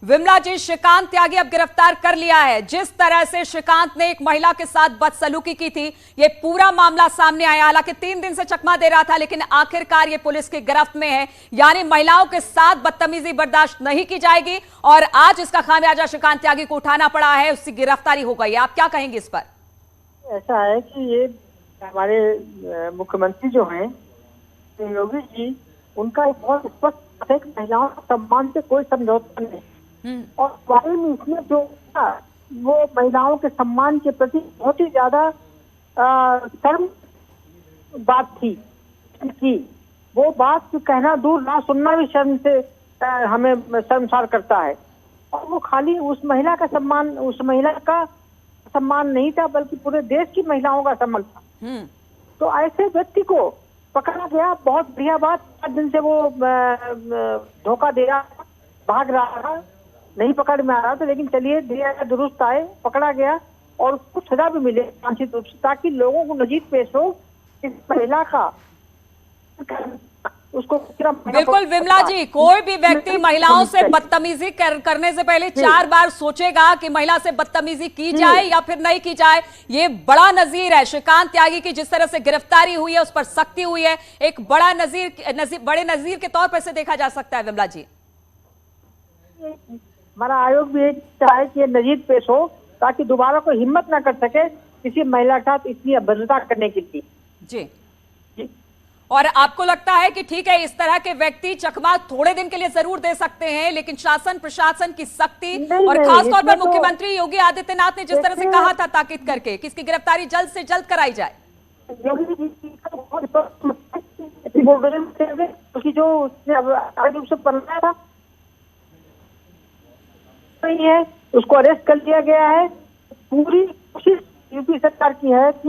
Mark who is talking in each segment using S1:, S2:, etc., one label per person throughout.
S1: विमला जी, श्रीकांत त्यागी अब गिरफ्तार कर लिया है। जिस तरह से श्रीकांत ने एक महिला के साथ बदसलूकी की थी, ये पूरा मामला सामने आया। हालांकि 3 दिन से चकमा दे रहा था, लेकिन आखिरकार ये पुलिस की गिरफ्त में है। यानी महिलाओं के साथ बदतमीजी बर्दाश्त नहीं की जाएगी और आज इसका खामियाजा श्रीकांत त्यागी को उठाना पड़ा है, उसकी गिरफ्तारी हो गई। आप क्या कहेंगे इस पर?
S2: ऐसा है कि ये हमारे मुख्यमंत्री जो हैं योगी जी, उनका एक बहुत स्पष्ट है कि महिलाओं के सम्मान से कोई समझौता नहीं। और वाकई में इसमें जो वो महिलाओं के सम्मान के प्रति बहुत ही ज्यादा शर्म बात थी कि वो बात कहना दूर, ना सुनना भी शर्म से हमें शर्मसार करता है। और वो खाली उस महिला का सम्मान, उस महिला का सम्मान नहीं था, बल्कि पूरे देश की महिलाओं का सम्मान था। तो ऐसे व्यक्ति को पकड़ा गया, बहुत बढ़िया बात। 4 दिन से वो धोखा दे रहा, भाग रहा था, नहीं पकड़ में आ रहा था, लेकिन चलिए धीरे दुरुस्त आए, पकड़ा गया और उसको सजा भी मिले आंशिक रूप से, ताकि लोगों को नजीर पेश हो इस महिला का उसको।
S1: बिल्कुल विमला जी, कोई भी व्यक्ति महिलाओं से बदतमीजी करने से पहले 4 बार सोचेगा कि महिला से बदतमीजी की जाए या फिर नहीं की जाए। ये बड़ा नजीर है। श्रीकांत त्यागी की जिस तरह से गिरफ्तारी हुई है, उस पर सख्ती हुई है, एक बड़ा बड़े नजीर के तौर पर से देखा जा सकता है। विमला जी,
S2: हमारा आयोग भी चाहे कि नजीर पेश हो, ताकि दोबारा कोई हिम्मत ना कर सके किसी महिला के साथ इतनी अभद्रता करने के लिए।
S1: जी। और आपको लगता है कि ठीक है, इस तरह के व्यक्ति चकमा थोड़े दिन के लिए जरूर दे सकते हैं, लेकिन शासन प्रशासन की सख्ती और खासतौर पर मुख्यमंत्री योगी आदित्यनाथ ने जिस तरह से कहा था ताकीद करके कि इसकी गिरफ्तारी जल्द से जल्द कराई जाए।
S2: उसकी जो रूप से बनाया था है, उसको अरेस्ट कर लिया गया है। पूरी कोशिश यूपी सरकार की है कि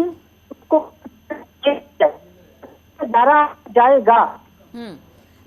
S2: उसको जाएगा,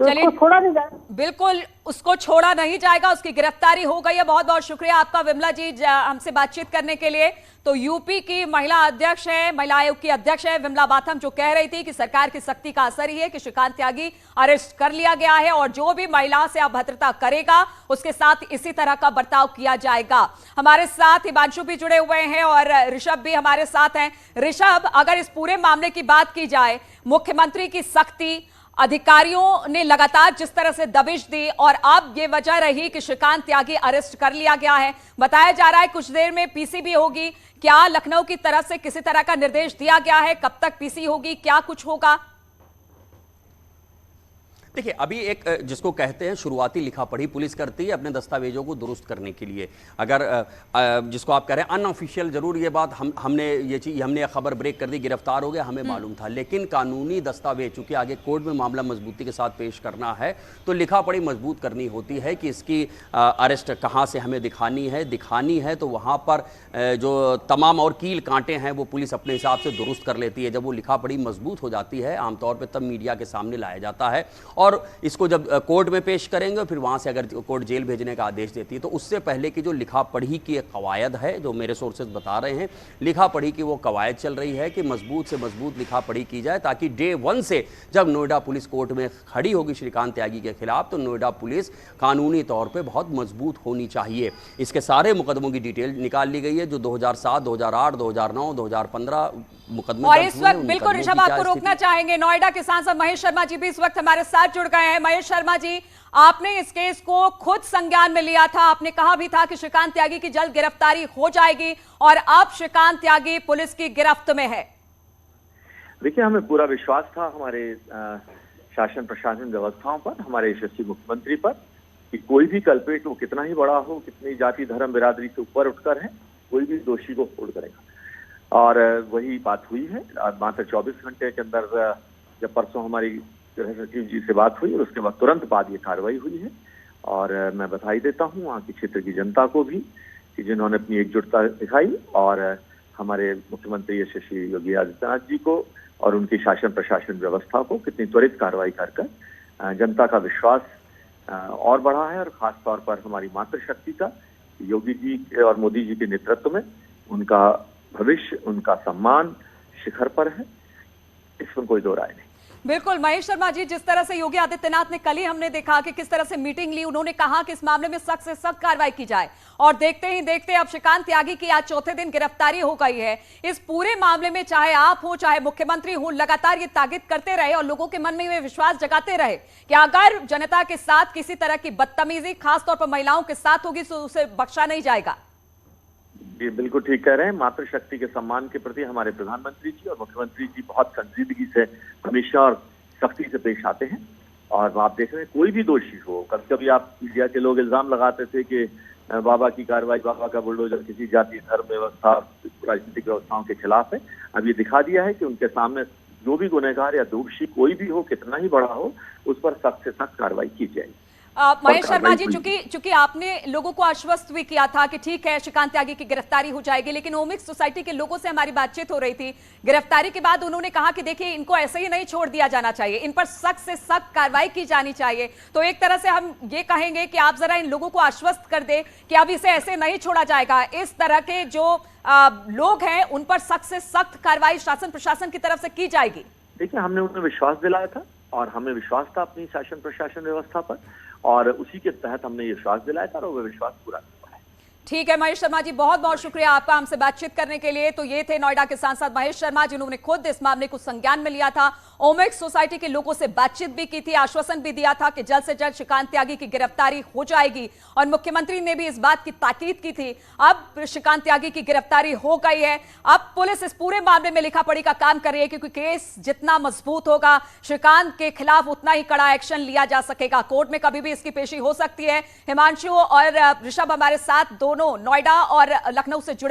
S2: तो
S1: चलिए,
S2: छोड़ा नहीं जाएगा।
S1: बिल्कुल उसको छोड़ा नहीं जाएगा, उसकी गिरफ्तारी हो गई है। बहुत बहुत शुक्रिया आपका विमला जी हमसे बातचीत करने के लिए। तो यूपी की महिला अध्यक्ष है, महिला आयोग की अध्यक्ष है विमला बाथम, जो कह रही थी कि सरकार की सख्ती का असर ही है कि श्रीकांत त्यागी अरेस्ट कर लिया गया है और जो भी महिला से अभद्रता करेगा उसके साथ इसी तरह का बर्ताव किया जाएगा। हमारे साथ हिमांशु भी जुड़े हुए हैं और ऋषभ भी हमारे साथ हैं। ऋषभ, अगर इस पूरे मामले की बात की जाए, मुख्यमंत्री की सख्ती, अधिकारियों ने लगातार जिस तरह से दबिश दी और अब ये वजह रही कि श्रीकांत त्यागी अरेस्ट कर लिया गया है, बताया जा रहा है कुछ देर में पीसी भी होगी। क्या लखनऊ की तरफ से किसी तरह का निर्देश दिया गया है? कब तक पीसी होगी? क्या कुछ होगा?
S3: देखिए, अभी एक जिसको कहते हैं शुरुआती लिखा पढ़ी पुलिस करती है अपने दस्तावेजों को दुरुस्त करने के लिए। अगर जिसको आप कह रहे हैं अनऑफिशियल, जरूर ये बात हमने खबर ब्रेक कर दी, गिरफ्तार हो गया, हमें मालूम था, लेकिन कानूनी दस्तावेज चूंकि आगे कोर्ट में मामला मजबूती के साथ पेश करना है, तो लिखा पढ़ी मजबूत करनी होती है कि इसकी अरेस्ट कहाँ से हमें दिखानी है तो वहाँ पर जो तमाम और कील कांटे हैं वो पुलिस अपने हिसाब से दुरुस्त कर लेती है। जब वो लिखा पढ़ी मजबूत हो जाती है आमतौर पर, तब मीडिया के सामने लाया जाता है और इसको जब कोर्ट में पेश करेंगे, फिर वहां से अगर कोर्ट जेल भेजने का आदेश देती है, तो उससे पहले की जो लिखा पढ़ी की एक कवायद है, जो मेरे सोर्सेज बता रहे हैं, लिखा पढ़ी की वो कवायद चल रही है कि मजबूत से मजबूत लिखा पढ़ी की जाए, ताकि डे 1 से जब नोएडा पुलिस कोर्ट में खड़ी होगी श्रीकांत त्यागी के खिलाफ, तो नोएडा पुलिस कानूनी तौर पर बहुत मजबूत होनी चाहिए। इसके सारे मुकदमों की डिटेल निकाल ली गई है, जो 2007, 2008, 2009, 2015 मुकदमे।
S1: और इस वक्त बिल्कुल ऋषभ आपको रोकना चाहेंगे, नोएडा के सांसद महेश शर्मा जी भी इस वक्त हमारे साथ जुड़ गए हैं। महेश शर्मा जी, आपने इस केस को खुद संज्ञान में लिया था, आपने कहा भी था कि श्रीकांत त्यागी की जल्द गिरफ्तारी हो जाएगी और अब श्रीकांत त्यागी पुलिस की गिरफ्त में है।
S4: देखिए, हमें पूरा विश्वास था हमारे शासन प्रशासन व्यवस्थाओं पर, हमारे यशस्वी मुख्यमंत्री पर, कि कोई भी कल्प्रिट हो, कितना ही बड़ा हो, कितनी जाति धर्म बिरादरी से ऊपर उठकर है, कोई भी दोषी को होल्ड करेगा। और वही बात हुई है। मात्र 24 घंटे के अंदर जब परसों हमारी गृह सचिव जी से बात हुई और उसके बाद तुरंत बाद ये कार्रवाई हुई है। और मैं बधाई देता हूँ वहाँ की क्षेत्र की जनता को भी कि जिन्होंने अपनी एकजुटता दिखाई, और हमारे मुख्यमंत्री यशस्वी योगी आदित्यनाथ जी को और उनकी शासन प्रशासन व्यवस्था को कितनी त्वरित कार्रवाई कर जनता का विश्वास और बढ़ा है। और खास तौर पर हमारी मातृशक्ति का, योगी जी और मोदी जी के नेतृत्व में उनका भविष्य, उनका सम्मान शिखर पर है, इसमें कोई दो राय नहीं।
S1: बिल्कुल महेश शर्मा जी, जिस तरह से योगी आदित्यनाथ ने कल ही हमने देखा कि किस तरह से मीटिंग ली, उन्होंने कहा कि इस मामले में सख्त से सख्त कार्रवाई की जाए और देखते ही देखते अब श्रीकांत त्यागी की आज चौथे दिन गिरफ्तारी हो गई है। इस पूरे मामले में चाहे आप हो चाहे मुख्यमंत्री हो, लगातार ये ताकीद करते रहे और लोगों के मन में ये विश्वास जगाते रहे कि अगर जनता के साथ किसी तरह की बदतमीजी खासतौर पर महिलाओं के साथ होगी तो उसे बख्शा नहीं जाएगा।
S4: ये बिल्कुल ठीक कह रहे हैं। मातृशक्ति के सम्मान के प्रति हमारे प्रधानमंत्री जी और मुख्यमंत्री जी बहुत संजीदगी से हमेशा और सख्ती से पेश आते हैं। और आप देख रहे हैं कोई भी दोषी हो, कभी कभी आप मीडिया के लोग इल्जाम लगाते थे कि बाबा की कार्रवाई, बाबा का बुलडोजर किसी जाति धर्म व्यवस्था राजनीतिक व्यवस्थाओं के खिलाफ है। अब ये दिखा दिया है कि उनके सामने जो भी गुनहगार या दोषी कोई भी हो, कितना ही बड़ा हो, उस पर सख्त से सख्त कार्रवाई की जाएगी।
S1: महेश शर्मा जी, चूंकि आपने लोगों को आश्वस्त भी किया था कि ठीक है श्रीकांत त्यागी की गिरफ्तारी हो जाएगी, लेकिन ओमिक्स सोसाइटी के लोगों से हमारी बातचीत हो रही थी गिरफ्तारी के बाद, उन्होंने कहा कि देखिए इनको ऐसे ही नहीं छोड़ दिया जाना चाहिए, इन पर सख्त से सख्त कार्रवाई की जानी चाहिए। तो एक तरह से हम ये कहेंगे कि आप जरा इन लोगों को आश्वस्त कर दे कि अब इसे ऐसे नहीं छोड़ा जाएगा, इस तरह के जो लोग हैं उन पर सख्त से सख्त कार्रवाई शासन प्रशासन की तरफ से की जाएगी।
S4: देखिए, हमने उन्हें विश्वास दिलाया था और हमें विश्वास था अपनी शासन प्रशासन व्यवस्था पर, और उसी के तहत हमने ये विश्वास दिलाया था और वो विश्वास पूरा किया है।
S1: ठीक है महेश शर्मा जी, बहुत बहुत शुक्रिया आपका हमसे बातचीत करने के लिए। तो ये थे नोएडा के सांसद महेश शर्मा, जिन्होंने खुद इस मामले को संज्ञान में लिया था, ओमिक्स सोसाइटी के लोगों से बातचीत भी की थी, आश्वासन भी दिया था कि जल्द से जल्द श्रीकांत त्यागी की गिरफ्तारी हो जाएगी और मुख्यमंत्री ने भी इस बात की ताकीद की थी। अब श्रीकांत त्यागी की गिरफ्तारी हो गई है। अब पुलिस इस पूरे मामले में लिखा पढ़ी का काम कर रही है, क्योंकि केस जितना मजबूत होगा श्रीकांत के खिलाफ उतना ही कड़ा एक्शन लिया जा सकेगा। कोर्ट में कभी भी इसकी पेशी हो सकती है। हिमांशु और ऋषभ हमारे साथ दोनों नोएडा और लखनऊ से जुड़े